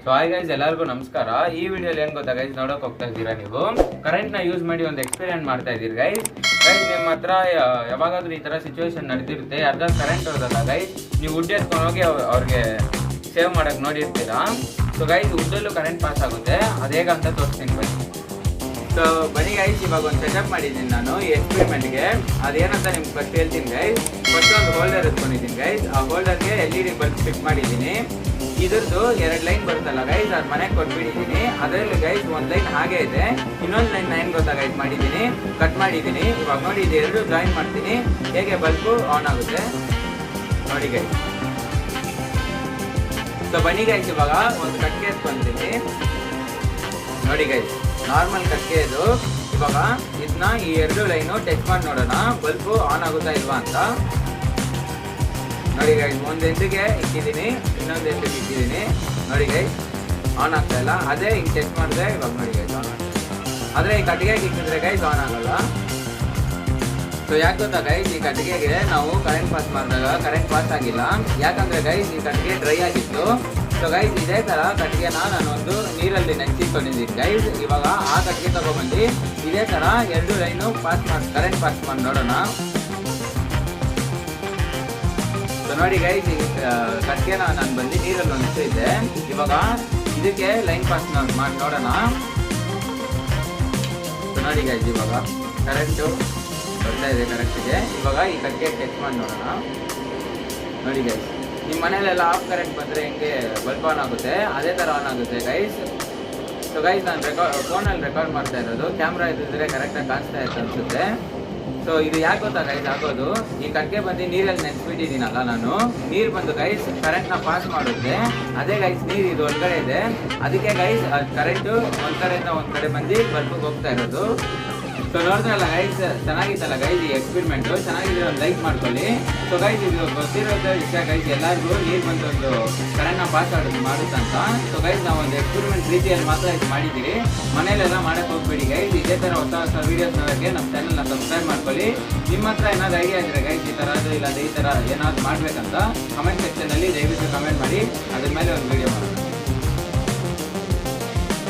So hi guys, ಎಲ್ಲರಿಗೂ ನಮಸ್ಕಾರ. ಈ ವಿಡಿಯೋಲಿ ಏನು ಗೊತ್ತಾ ಗೈಸ್, ನೋಡೋಕೆ ಹೋಗ್ತಾ ಇದ್ದೀರಾ ನೀವು ಕರೆಂಟ್ನ ಯೂಸ್ ಮಾಡಿ ಒಂದು ಎಕ್ಸ್ಪೆರಿಮೆಂಟ್ ಮಾಡ್ತಾ ಇದ್ದೀರಿ ಗೈಸ್. ನಿಮ್ಮ ಹತ್ರ ಯಾವಾಗಾದ್ರೂ ಈ ಥರ ಸಿಚುವೇಶನ್ ನಡೆದಿರುತ್ತೆ, ಯಾರ್ದಾದ್ರು ಕರೆಂಟ್ ಹೋದಲ್ಲ ಗೈಸ್, ನೀವು ವುಡ್ ಎತ್ಕೊಂಡು ಹೋಗಿ ಅವ್ರಿಗೆ ಸೇವ್ ಮಾಡೋಕೆ ನೋಡಿರ್ತೀರಾ. ಸೊ ಗೈಸ್, ವುಡ್ಡಲ್ಲೂ ಕರೆಂಟ್ ಪಾಸ್ ಆಗುತ್ತೆ, ಅದು ಹೇಗಂತ ತೋರಿಸ್ತೀನಿ ಬನ್ನಿ. ಸೊ ಬನ್ನಿ ಗೈಸ್, ಇವಾಗ ಒಂದು ಸೆಟಪ್ ಮಾಡಿದ್ದೀನಿ ನಾನು ಈ ಎಕ್ಸ್ಪೆರಿಮೆಂಟ್ಗೆ. ಅದೇನಂತ ನಿಮ್ಗೆ ಫಸ್ಟ್ ಹೇಳ್ತೀನಿ ಗೈಸ್. ಫಸ್ಟ್ ಒಂದು ಹೋಲ್ಡರ್ ಎತ್ಕೊಂಡಿದ್ದೀನಿ ಗೈಸ್. ಆ ಹೋಲ್ಡರ್ಗೆ LED ಬಲ್ಬ್ ಫಿಟ್ ಮಾಡಿದ್ದೀನಿ. ಇದ್ರದ್ದು 2 ಲೈನ್ ಬರುತ್ತಲ್ಲ ಗೈಸ್, ಅದು ಮನೆಗೆ ಕೊಟ್ಬಿಟ್ಟಿದ್ದೀನಿ. ಅದರಲ್ಲಿ ಗೈಸ್ ಒಂದು ಲೈನ್ ಹಾಗೆ ಇದೆ, ಇನ್ನೊಂದು ಲೈನ್ ಏನು ಗೊತ್ತಾ ಗೈಸ್ ಮಾಡಿದ್ದೀನಿ, ಕಟ್ ಮಾಡಿದ್ದೀನಿ. ಇವಾಗ ನೋಡಿ, ಇದು 2 ಜಾಯಿನ್ ಮಾಡ್ತೀನಿ, ಹೇಗೆ ಬಲ್ಬು ಆನ್ ಆಗುತ್ತೆ ನೋಡಿ ಗೈಸ್. ಸೊ ಬನ್ನಿ ಗೈಸ್, ಇವಾಗ ಒಂದು ಕಟ್ಗೆ ಎತ್ಕೊಂತೀನಿ ನೋಡಿ ಗೈಸ್, ನಾರ್ಮಲ್ ಕಟ್ಗೆ ಇದು. ಇವಾಗ ಇದನ್ನ ಈ 2 ಲೈನು ಟಚ್ ಮಾಡಿ ನೋಡೋಣ, ಬಲ್ಬು ಆನ್ ಆಗುತ್ತಾ ಇಲ್ವಾ ಅಂತ ನೋಡಿ ಗೈಸ್. ಒಂದು ಎಂಡಿಗೆ ಇಟ್ಟಿದ್ದೀನಿ, ಇನ್ನೊಂದು ಎಂಡಿಗೆ ಇಟ್ಟಿದ್ದೀನಿ ನೋಡಿ ಗೈಸ್, ಆನ್ ಆಗ್ತಾ ಇಲ್ಲ. ಅದೇ ಹಿಂಗೆ ಟಚ್ ಮಾಡಿದ್ರೆ ಇವಾಗ ನೋಡಿ ಗೈಸ್ ಆನ್ ಆಗ್ತದೆ. ಆದರೆ ಈ ಕಟ್ಟಿಗೆಗೆ ಇಕ್ಕಿದ್ರೆ ಗೈಸ್ ಆನ್ ಆಗಲ್ಲ. ಸೊ ಯಾಕೆ ಗೊತ್ತಾ ಗೈಸ್, ಈ ಕಟ್ಟಿಗೆಗೆ ನಾವು ಕರೆಂಟ್ ಪಾಸ್ ಮಾಡಿದಾಗ ಕರೆಂಟ್ ಪಾಸ್ ಆಗಿಲ್ಲ. ಯಾಕಂದರೆ ಗೈಸ್, ಈ ಕಟ್ಟಿಗೆ ಡ್ರೈ ಆಗಿತ್ತು. ಸೊ ಗೈಸ್, ಇದೇ ಥರ ಕಟ್ಟಿಗೆನ ನಾನೊಂದು ನೀರಲ್ಲಿ ನೆನೆಸಿಕೊಂಡಿದ್ದೀನಿ ಗೈಸ್. ಇವಾಗ ಆ ಕಟ್ಟಿಗೆ ತಗೊಬಂದು ಇದೇ ಥರ 2 ಲೈನು ಪಾಸ್ ಮಾಡಿ ಕರೆಂಟ್ ಪಾಸ್ ಮಾಡಿ ನೋಡೋಣ. ಸೊ ನೋಡಿ ಗೈಸ್, ಈ ಕಟ್ಟಿಗೆನ ನಾನು ಬಂದು ನೀರಲ್ಲಿ ನೆನೆಸಿದ್ದೆ. ಇವಾಗ ಇದಕ್ಕೆ ಲೈನ್ ಪಾಸ್ ಮಾಡಿ ನೋಡೋಣ. ಸೊ ನೋಡಿ ಗೈಸ್, ಇವಾಗ ಕರೆಂಟು ಬರ್ತಾ ಇದೆ ಕರೆಕ್ಟಿಗೆ. ಇವಾಗ ಈ ಕಟ್ಟಿಗೆ ಟಚ್ ಮಾಡಿ ನೋಡೋಣ ನೋಡಿ ಗೈಸ್. ನಿಮ್ಮ ಮನೇಲೆಲ್ಲ ಆಫ್ ಕರೆಂಟ್ ಬಂದರೆ ಹೆಂಗೆ ಬಲ್ಬ್ ಆನ್ ಆಗುತ್ತೆ, ಅದೇ ಥರ ಆನ್ ಆಗುತ್ತೆ ಗೈಸ್. ಸೊ ಗೈಸ್, ನಾನು ಫೋನಲ್ಲಿ ರೆಕಾರ್ಡ್ ಮಾಡ್ತಾ ಇರೋದು, ಕ್ಯಾಮ್ರಾ ಇದ್ದಿದ್ರೆ ಕರೆಕ್ಟಾಗಿ ಕಾಣಿಸ್ತಾ ಇತ್ತು ಅನಿಸುತ್ತೆ. ಸೊ ಇದು ಯಾಕೆ ಗೊತ್ತಾ ಗೈಸ್ ಆಗೋದು, ಈ ಕಟ್ಟಿಗೆ ಬಂದು ನೀರಲ್ಲಿ ನೆನೆಸ್ಬಿಟ್ಟಿದ್ದೀನಲ್ಲ ನಾನು, ನೀರು ಬಂದು ಗೈಸ್ ಕರೆಂಟ್ನ ಪಾಸ್ ಮಾಡುತ್ತೆ. ಅದೇ ಗೈಸ್, ನೀರು ಇದು ಒಳಗಡೆ ಇದೆ, ಅದಕ್ಕೆ ಗೈಸ್ ಕರೆಂಟು ಒಂದು ಕಡೆಯಿಂದ ಒಂದು ಕಡೆ ಬಂದು ಬಲ್ಬಿಗೆ ಹೋಗ್ತಾ ಇರೋದು. ಸೊ ನೋಡಿದ್ರಲ್ಲ ಗೈಸ್, ಚೆನ್ನಾಗಿತ್ತಲ್ಲ ಗೈಸ್ ಈ ಎಕ್ಸ್ಪೆರಿಮೆಂಟು. ಚೆನ್ನಾಗಿದ್ರೆ ಒಂದು ಲೈಕ್ ಮಾಡ್ಕೊಳ್ಳಿ. ಸೊ ಗೈಸ್, ಇದು ಗೊತ್ತಿರೋದು ವಿಷಯ ಗೈಸ್, ಎಲ್ಲರಿಗೂ ನೀರು ಬಂದು ಒಂದು ಕರೆಂಟ್ನ ಪಾಸ್ ಮಾಡುತ್ತಂತ. ಸೊ ಗೈಸ್, ನಾವು ಒಂದು ಎಕ್ಸ್ಪೆರಿಮೆಂಟ್ ರೀತಿಯಲ್ಲಿ ಮಾತ್ರ ಇದು ಮಾಡಿದ್ದೀರಿ, ಮನೇಲೆಲ್ಲ ಮಾಡೋಕ್ಕೆ ಹೋಗ್ಬೇಡಿ ಗೈಸ್. ಇದೇ ಥರ ಹೊಸ ವೀಡಿಯೋಸ್ ನೋಡೋಕ್ಕೆ ನಮ್ಮ ಚಾನಲ್ನ ಸಬ್ಸ್ಕ್ರೈಬ್ ಮಾಡ್ಕೊಳ್ಳಿ. ನಿಮ್ಮ ಹತ್ರ ಏನಾದ್ರು ಐಡಿಯಾ ಇದ್ರೆ ಗೈಸ್, ಈ ಥರದ್ದು ಇಲ್ಲ ಈ ಥರ ಏನಾದ್ರು ಮಾಡಬೇಕಂತ ಕಮೆಂಟ್ ಸೆಕ್ಷನಲ್ಲಿ ದಯವಿಟ್ಟು ಕಮೆಂಟ್ ಮಾಡಿ, ಅದ್ರ ಮೇಲೆ ಒಂದು ವೀಡಿಯೋ ಮಾಡೋಣ.